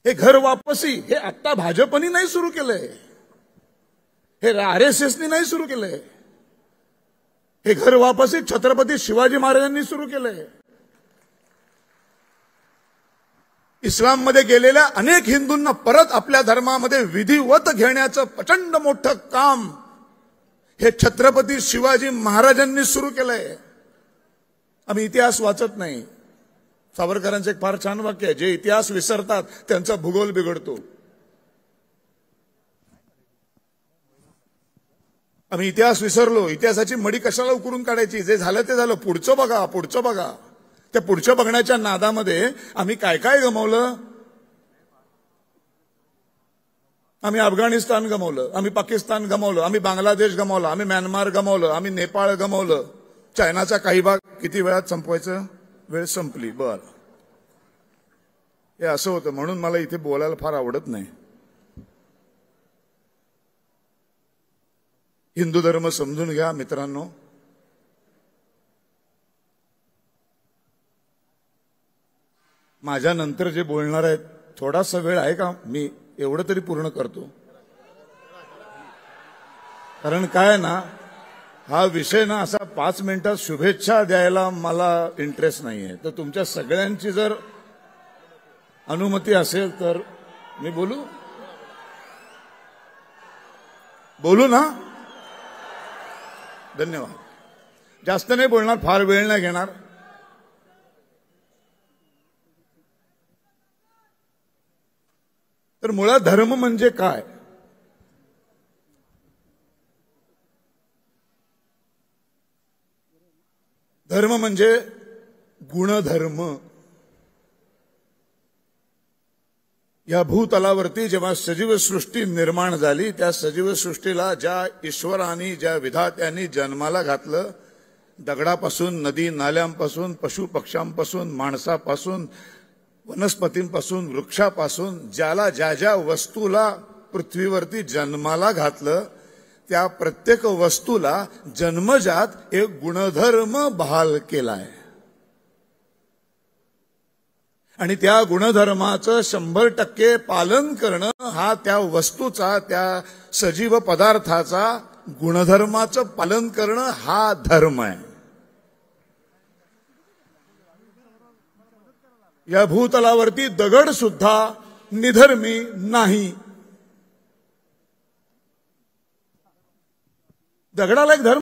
हे घर वापसी हे आता भाजपनी नाही सुरू केलंय, हे RSSनी नाही सुरू केलंय, हे घर वापसी छत्रपती शिवाजी महाराजांनी सुरू केलंय. इस्लाममध्ये गेलेल्या अनेक हिंदूंना परत आपल्या धर्मामध्ये विधिवत घेण्याचं प्रचंड मोठं काम हे छत्रपती शिवाजी महाराजांनी सुरू केलंय. आम्ही इतिहास वाचत नाही. सावरकरांचं एक फार छान वाक्य आहे, जे इतिहास विसरतात त्यांचा भूगोल बिघडतो. आम्ही इतिहास विसरलो. इतिहासाची मडी कशाला उकरून काढायची? जे झालं ते झालं, पुढचं बघा, पुढचं बघा. त्या पुढच्या बघण्याच्या नादामध्ये आम्ही काय काय गमावलं. आम्ही अफगाणिस्तान गमावलं, आम्ही पाकिस्तान गमावलं, आम्ही बांगलादेश गमावलं, आम्ही म्यानमार गमावलं, आम्ही नेपाळ गमावलं, चायनाचा काही भाग. किती वेळात संपवायचं? वेळ संपली. बर, हे असं होतं. म्हणून मला इथे बोलायला फार आवडत नाही. हिंदू धर्म समजून घ्या मित्रांनो. माझ्या नंतर जे बोलणार आहेत, थोडासा वेळ आहे का? मी एवढं तरी पूर्ण करतो. कारण काय ना, हा विषय ना असा 5 मिनिटात शुभेच्छा द्यायला मला इंटरेस्ट नाहीये. तर तुमच्या सगळ्यांची जर अनुमती असेल तर मी बोलू ना. धन्यवाद. जास्त नाही बोलणार, फार वेळ नाही घेणार. तर मुळात धर्म म्हणजे काय? धर्म म्हणजे गुणधर्म. या भूतलावरती जेव्हा सजीव सृष्टी निर्माण झाली, त्या सजीव सृष्टीला ज्या ईश्वराने, ज्या विधात्याने जन्माला घातलं, दगडापासून, नदी नाल्यांपासून, पशु पक्ष्यांपासून, माणसापासून, वनस्पतींपासून, वृक्षापासून, ज्याला ज्या ज्या वस्तूला पृथ्वीवरती जन्माला घातलं, त्या प्रत्येक वस्तूला जन्मजात एक गुणधर्म बहाल केलाय. आणि त्या गुणधर्माचं 100% पालन करणं हा त्या वस्तूचा, त्या सजीव पदार्थाचा गुणधर्माचं पालन करणं हा धर्म आहे. या भूतलावरती दगड सुद्धा निधर्मी नाही. दगडाला एक धर्म